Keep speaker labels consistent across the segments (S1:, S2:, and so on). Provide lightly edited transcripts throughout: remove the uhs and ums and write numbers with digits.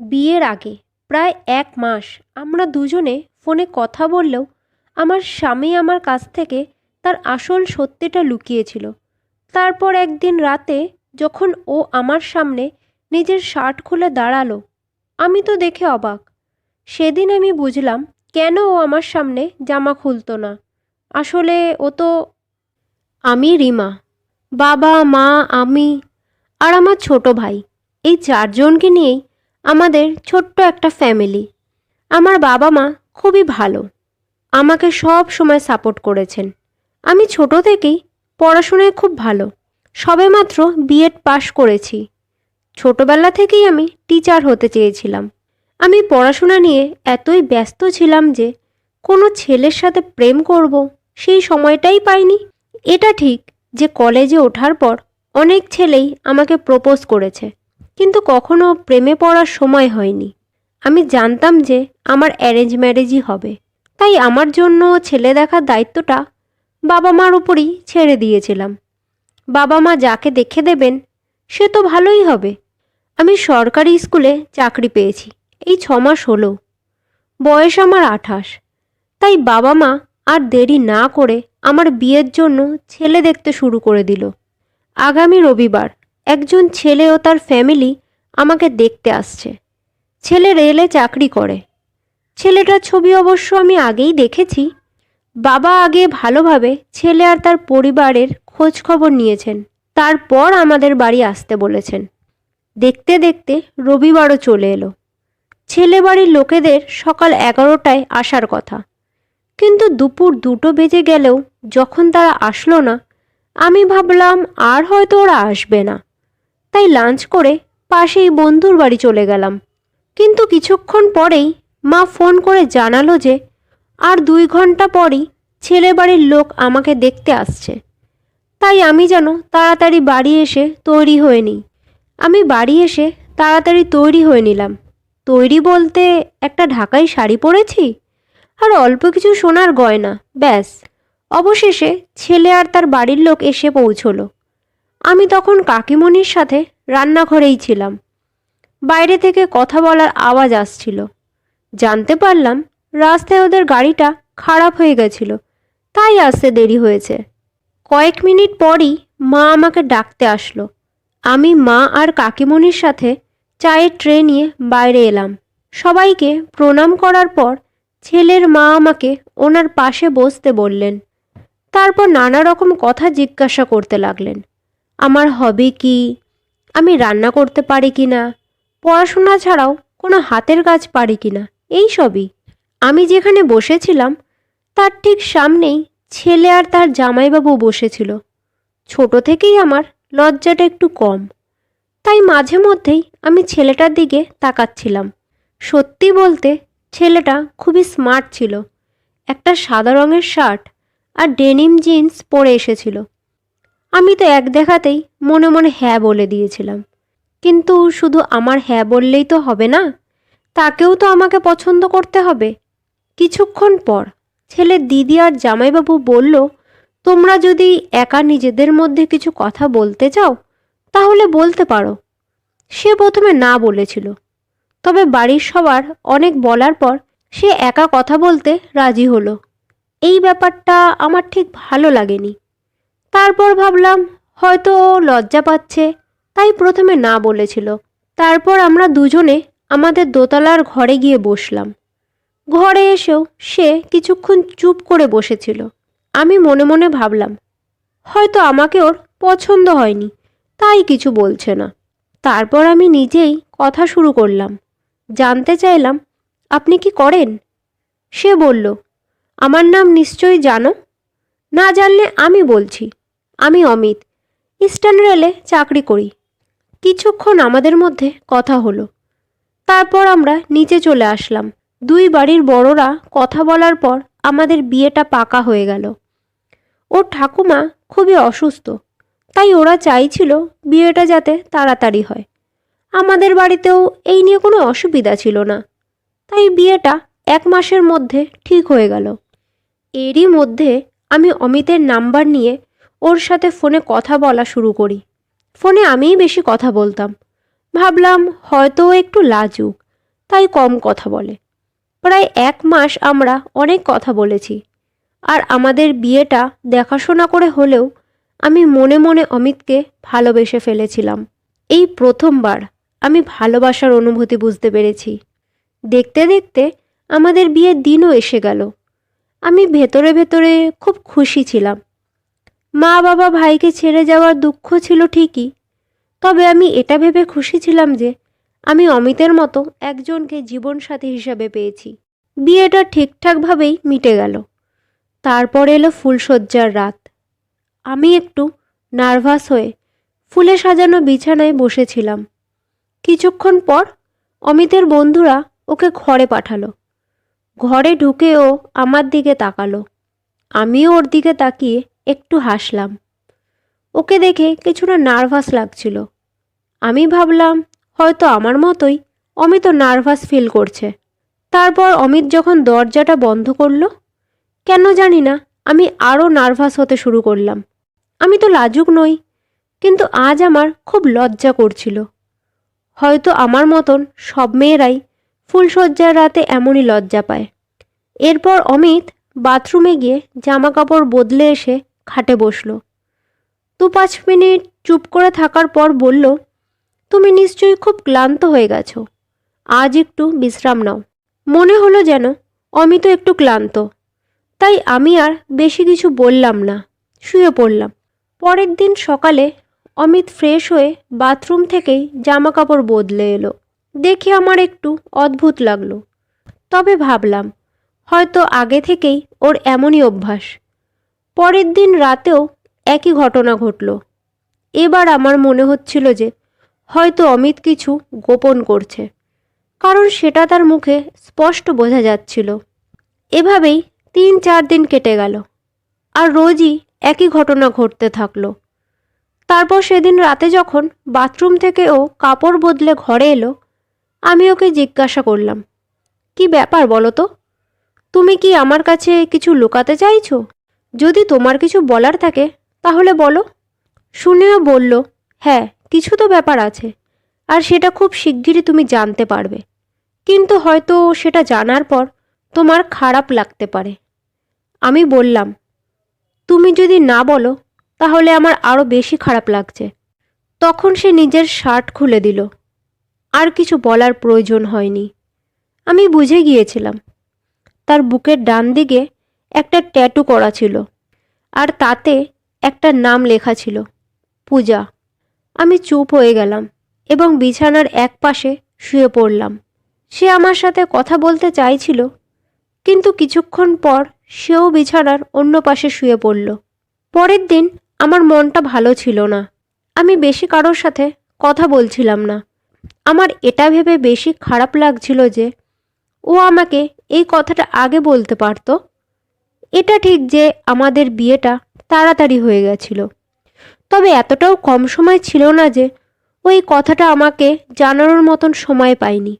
S1: বিয়ের আগে প্রায় 1 মাস আমরা দুজনে ফোনে কথা বললেও আমার স্বামী আমার কাছ থেকে তার আসল সত্যিটা লুকিয়েছিল। তারপর একদিন রাতে যখন ও আমার সামনে নিজের শার্ট খুলে দাঁড়ালো, আমি তো দেখে অবাক। সেদিন আমি বুঝলাম কেন ও আমার সামনে জামা খুলতো না। আসলে ও তো আমি, রিমা, বাবা মা, আমি আর আমার ছোট ভাই, এই 4জনকে নিয়েই আমাদের ছোট্ট একটা ফ্যামিলি। আমার বাবা মা খুবই ভালো, আমাকে সব সময় সাপোর্ট করেছেন। আমি ছোট থেকেই পড়াশোনায় খুব ভালো, সবেমাত্র বিএড পাশ করেছি। ছোটবেলা থেকেই আমি টিচার হতে চেয়েছিলাম। আমি পড়াশোনা নিয়ে এতই ব্যস্ত ছিলাম যে কোনো ছেলের সাথে প্রেম করব সেই সময়টাই পাইনি। এটা ঠিক যে কলেজে ওঠার পর অনেক ছেলেই আমাকে প্রপোজ করেছে, কিন্তু কখনো প্রেমে পড়ার সময় হয়নি। আমি জানতাম যে আমার অ্যারেঞ্জ ম্যারেজই হবে, তাই আমার জন্য ছেলে দেখার দায়িত্বটা বাবা মার উপরই ছেড়ে দিয়েছিলাম। বাবা মা যাকে দেখে দেবেন সে তো ভালোই হবে। আমি সরকারি স্কুলে চাকরি পেয়েছি, এই 6 মাস হলো। বয়স আমার 28। তাই বাবা মা আর দেরি না করে আমার বিয়ের জন্য ছেলে দেখতে শুরু করে দিল। আগামী রবিবার একজন ছেলে ও তার ফ্যামিলি আমাকে দেখতে আসছে। ছেলে রেলে চাকরি করে। ছেলেটার ছবি অবশ্য আমি আগেই দেখেছি। বাবা আগে ভালোভাবে ছেলে আর তার পরিবারের খোঁজ খবর নিয়েছেন, তারপর আমাদের বাড়ি আসতে বলেছেন। দেখতে দেখতে রবিবারও চলে এলো। ছেলে বাড়ির লোকেদের সকাল 11টায় আসার কথা, কিন্তু দুপুর 2টো বেজে গেলেও যখন তারা আসলো না, আমি ভাবলাম আর হয়তো ওরা আসবে না। তাই লাঞ্চ করে পাশেই বন্ধুর বাড়ি চলে গেলাম। কিন্তু কিছুক্ষণ পরেই মা ফোন করে জানালো যে আর 2 ঘন্টা পরই ছেলে বাড়ির লোক আমাকে দেখতে আসছে। তাই আমি যেন তাড়াতাড়ি বাড়ি এসে তৈরি হয়ে নিই। আমি বাড়ি এসে তাড়াতাড়ি তৈরি হয়ে নিলাম। তৈরি বলতে একটা ঢাকাই শাড়ি পরেছি আর অল্প কিছু সোনার গয়না, ব্যাস। অবশেষে ছেলে আর তার বাড়ির লোক এসে পৌঁছলো। আমি তখন কাকিমণির সাথে রান্নাঘরেই ছিলাম। বাইরে থেকে কথা বলার আওয়াজ আসছিল। জানতে পারলাম রাস্তায় ওদের গাড়িটা খারাপ হয়ে গেছিল, তাই আসতে দেরি হয়েছে। কয়েক মিনিট পরই মা আমাকে ডাকতে আসলো। আমি মা আর কাকিমণির সাথে চায়ের ট্রে নিয়ে বাইরে এলাম। সবাইকে প্রণাম করার পর ছেলের মা আমাকে ওনার পাশে বসতে বললেন। তারপর নানা রকম কথা জিজ্ঞাসা করতে লাগলেন। আমার হবি কি, আমি রান্না করতে পারি কি না, পড়াশোনা ছাড়াও কোনো হাতের কাজ পারি কি না, এই সবই। আমি যেখানে বসেছিলাম তার ঠিক সামনেই ছেলে আর তার জামাইবাবু বসেছিল। ছোট থেকেই আমার লজ্জাটা একটু কম, তাই মাঝে মধ্যেই আমি ছেলেটার দিকে তাকাচ্ছিলাম। সত্যি বলতে ছেলেটা খুবই স্মার্ট ছিল। একটা সাদা রঙের শার্ট আর ডেনিম জিন্স পরে এসেছিল। আমি তো এক দেখাতেই মনে মনে হ্যাঁ বলে দিয়েছিলাম। কিন্তু শুধু আমার হ্যাঁ বললেই তো হবে না, তাকেও তো আমাকে পছন্দ করতে হবে। কিছুক্ষণ পর ছেলের দিদি আর জামাইবাবু বলল, তোমরা যদি একা নিজেদের মধ্যে কিছু কথা বলতে চাও তাহলে বলতে পারো। সে প্রথমে না বলেছিল, তবে বাড়ির সবার অনেক বলার পর সে একা কথা বলতে রাজি হলো। এই ব্যাপারটা আমার ঠিক ভালো লাগেনি। তারপর ভাবলাম হয়তো ও লজ্জা পাচ্ছে, তাই প্রথমে না বলেছিল। তারপর আমরা দুজনে আমাদের দোতলার ঘরে গিয়ে বসলাম। ঘরে এসেও সে কিছুক্ষণ চুপ করে বসেছিল। আমি মনে মনে ভাবলাম হয়তো আমাকে ওর পছন্দ হয়নি, তাই কিছু বলছে না। তারপর আমি নিজেই কথা শুরু করলাম। জানতে চাইলাম, আপনি কি করেন? সে বলল, আমার নাম নিশ্চয়ই জানো। না জানলে আমি বলছি, আমি অমিত, ইস্টার্ন রেলে চাকরি করি। কিছুক্ষণ আমাদের মধ্যে কথা হলো। তারপর আমরা নিচে চলে আসলাম। দুই বাড়ির বড়রা কথা বলার পর আমাদের বিয়েটা পাকা হয়ে গেল। ওর ঠাকুমা খুবই অসুস্থ, তাই ওরা চাইছিল বিয়েটা যাতে তাড়াতাড়ি হয়। আমাদের বাড়িতেও এই নিয়ে কোনো অসুবিধা ছিল না, তাই বিয়েটা 1 মাসের মধ্যে ঠিক হয়ে গেল। এরই মধ্যে আমি অমিতের নাম্বার নিয়ে ওর সাথে ফোনে কথা বলা শুরু করি। ফোনে আমিই বেশি কথা বলতাম। ভাবলাম হয়তো ও একটু লাজুক, তাই কম কথা বলে। প্রায় 1 মাস আমরা অনেক কথা বলেছি। আর আমাদের বিয়েটা দেখাশোনা করে হলেও আমি মনে মনে অমিতকে ভালোবেসে ফেলেছিলাম। এই প্রথমবার আমি ভালোবাসার অনুভূতি বুঝতে পেরেছি। দেখতে দেখতে আমাদের বিয়ের দিনও এসে গেল। আমি ভেতরে ভেতরে খুব খুশি ছিলাম। মা বাবা ভাইকে ছেড়ে যাওয়ার দুঃখ ছিল ঠিকই, তবে আমি এটা ভেবে খুশি ছিলাম যে আমি অমিতের মতো একজনকে জীবনসাথী হিসাবে পেয়েছি। বিয়েটা ঠিকঠাকভাবেই মিটে গেল। তারপর এলো ফুলশয্যার রাত। আমি একটু নার্ভাস হয়ে ফুলে সাজানো বিছানায় বসেছিলাম। কিছুক্ষণ পর অমিতের বন্ধুরা ওকে ঘরে পাঠালো। ঘরে ঢুকে ও আমার দিকে তাকালো। আমিও ওর দিকে তাকিয়ে একটু হাসলাম। ওকে দেখে কিছুটা নার্ভাস লাগছিল। আমি ভাবলাম হয়তো আমার মতোই অমিতও নার্ভাস ফিল করছে। তারপর অমিত যখন দরজাটা বন্ধ করলো, কেন জানি না আমি আরও নার্ভাস হতে শুরু করলাম। আমি তো লাজুক নই, কিন্তু আজ আমার খুব লজ্জা করছিল। হয়তো আমার মতন সব মেয়েরাই ফুলশয্যার রাতে এমনই লজ্জা পায়। এরপর অমিত বাথরুমে গিয়ে জামা কাপড় বদলে এসে খাটে বসলো। 2-5 মিনিট চুপ করে থাকার পর বলল, তুমি নিশ্চয়ই খুব ক্লান্ত হয়ে গেছো, আজ একটু বিশ্রাম নাও। মনে হলো যেন অমিতও একটু ক্লান্ত, তাই আমি আর বেশি কিছু বললাম না, শুয়ে পড়লাম। পরের দিন সকালে অমিত ফ্রেশ হয়ে বাথরুম থেকেই জামা কাপড় বদলে এলো। দেখে আমার একটু অদ্ভুত লাগলো, তবে ভাবলাম হয়তো আগে থেকেই ওর এমনই অভ্যাস। পরের দিন রাতেও একই ঘটনা ঘটল। এবার আমার মনে হচ্ছিল যে হয়তো অমিত কিছু গোপন করছে, কারণ সেটা তার মুখে স্পষ্ট বোঝা যাচ্ছিল। এভাবেই 3-4 দিন কেটে গেল, আর রোজই একই ঘটনা ঘটতে থাকলো। তারপর সেদিন রাতে যখন বাথরুম থেকে ও কাপড় বদলে ঘরে এলো, আমি ওকে জিজ্ঞাসা করলাম, কি ব্যাপার বলো তো? তুমি কি আমার কাছে কিছু লুকাতে চাইছো? যদি তোমার কিছু বলার থাকে তাহলে বলো। শুনেও বলল, হ্যাঁ, কিছু তো ব্যাপার আছে, আর সেটা খুব শিগগিরই তুমি জানতে পারবে, কিন্তু হয়তো সেটা জানার পর তোমার খারাপ লাগতে পারে। আমি বললাম, তুমি যদি না বলো তাহলে আমার আরও বেশি খারাপ লাগছে। তখন সে নিজের শার্ট খুলে দিল। আর কিছু বলার প্রয়োজন হয়নি, আমি বুঝে গিয়েছিলাম। তার বুকের ডান দিকে একটা ট্যাটু করা ছিল, আর তাতে একটা নাম লেখা ছিল, পূজা। আমি চুপ হয়ে গেলাম এবং বিছানার এক পাশে শুয়ে পড়লাম। সে আমার সাথে কথা বলতে চাইছিল, কিন্তু কিছুক্ষণ পর সেও বিছানার অন্য পাশে শুয়ে পড়ল। পরের দিন আমার মনটা ভালো ছিল না। আমি বেশি কারোর সাথে কথা বলছিলাম না। আমার এটা ভেবে বেশি খারাপ লাগছিল যে ও আমাকে এই কথাটা আগে বলতে পারত। এটা ঠিক যে আমাদের বিয়েটা তাড়াতাড়ি হয়ে গেছিল, তবে এতটাও কম সময় ছিল না যে ওই কথাটা আমাকে জানানোর মতন সময় পাইনি।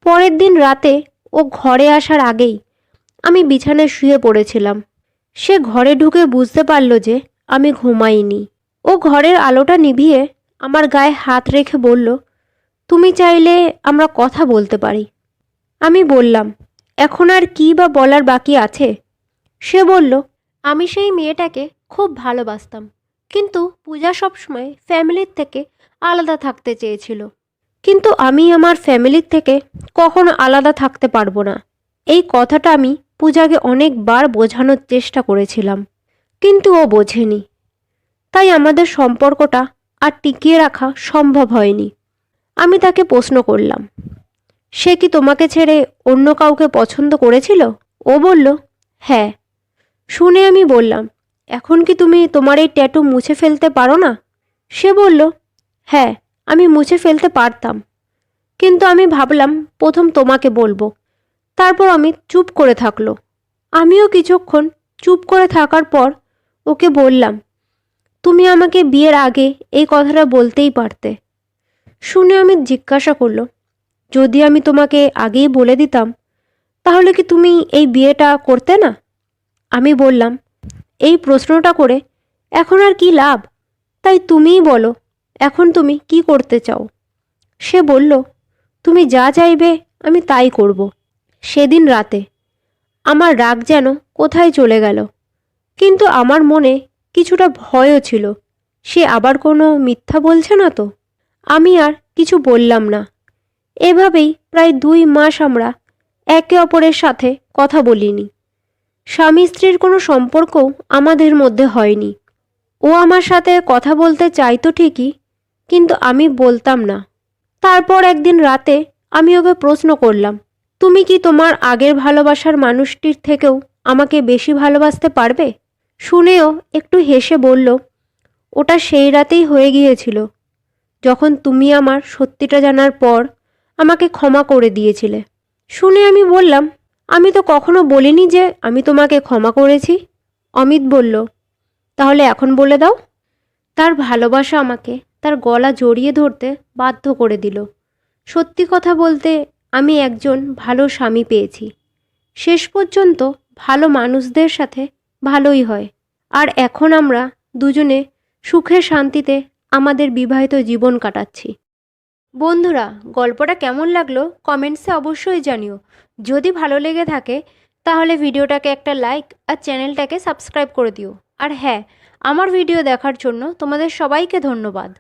S1: পরের দিন রাতে ও ঘরে আসার আগেই আমি বিছানায় শুয়ে পড়েছিলাম। সে ঘরে ঢুকে বুঝতে পারল যে আমি ঘুমাইনি। ও ঘরের আলোটা নিভিয়ে আমার গায়ে হাত রেখে বলল, তুমি চাইলে আমরা কথা বলতে পারি। আমি বললাম, এখন আর কী বা বলার বাকি আছে? সে বলল, আমি সেই মেয়েটাকে খুব ভালোবাসতাম, কিন্তু পূজা সবসময় ফ্যামিলির থেকে আলাদা থাকতে চেয়েছিল। কিন্তু আমি আমার ফ্যামিলির থেকে কখনো আলাদা থাকতে পারবো না। এই কথাটা আমি পূজাকে অনেকবার বোঝানোর চেষ্টা করেছিলাম, কিন্তু ও বোঝেনি। তাই আমাদের সম্পর্কটা আর টিকিয়ে রাখা সম্ভব হয়নি। আমি তাকে প্রশ্ন করলাম, সে কি তোমাকে ছেড়ে অন্য কাউকে পছন্দ করেছিল? ও বলল, হ্যাঁ। শুনে আমি বললাম, এখন কি তুমি তোমার এই ট্যাটু মুছে ফেলতে পারো না? সে বলল, হ্যাঁ, আমি মুছে ফেলতে পারতাম, কিন্তু আমি ভাবলাম প্রথম তোমাকে বলবো। তারপর আমি চুপ করে থাকলো। আমিও কিছুক্ষণ চুপ করে থাকার পর ওকে বললাম, তুমি আমাকে বিয়ের আগে এই কথাটা বলতেই পারতে। শুনে আমি জিজ্ঞাসা করলো, যদি আমি তোমাকে আগেই বলে দিতাম তাহলে কি তুমি এই বিয়েটা করতে না? আমি বললাম, এই প্রশ্নটা করে এখন আর কি লাভ, তাই তুমিই বলো, এখন তুমি কি করতে চাও? সে বলল, তুমি যা চাইবে আমি তাই করব। সেদিন রাতে আমার রাগ যেন কোথায় চলে গেল, কিন্তু আমার মনে কিছুটা ভয়ও ছিল। সে আবার কোনো মিথ্যা বলছে না তো? আমি আর কিছু বললাম না। এভাবেই প্রায় 2 মাস আমরা একে অপরের সাথে কথা বলিনি। স্বামী স্ত্রীর কোনো সম্পর্কও আমাদের মধ্যে হয়নি। ও আমার সাথে কথা বলতে চাইতো ঠিকই, কিন্তু আমি বলতাম না। তারপর একদিন রাতে আমি ওকে প্রশ্ন করলাম, তুমি কি তোমার আগের ভালোবাসার মানুষটির থেকেও আমাকে বেশি ভালোবাসতে পারবে? শুনেও একটু হেসে বলল, ওটা সেই রাতেই হয়ে গিয়েছিল, যখন তুমি আমার সত্যিটা জানার পর আমাকে ক্ষমা করে দিয়েছিলে। শুনে আমি বললাম, আমি তো কখনো বলিনি যে আমি তোমাকে ক্ষমা করেছি। অমিত বলল, তাহলে এখন বলে দাও। তার ভালোবাসা আমাকে তার গলা জড়িয়ে ধরতে বাধ্য করে দিল। সত্যি কথা বলতে, আমি একজন ভালো স্বামী পেয়েছি। শেষ পর্যন্ত ভালো মানুষদের সাথে ভালোই হয়। আর এখন আমরা দুজনে সুখে শান্তিতে আমাদের বিবাহিত জীবন কাটাচ্ছি। বন্ধুরা, গল্পটা কেমন লাগলো কমেন্টসে অবশ্যই জানিও। যদি ভালো লেগে থাকে তাহলে ভিডিওটাকে একটা লাইক আর চ্যানেলটাকে সাবস্ক্রাইব করে দিও। আর হ্যাঁ, আমার ভিডিও দেখার জন্য তোমাদের সবাইকে ধন্যবাদ।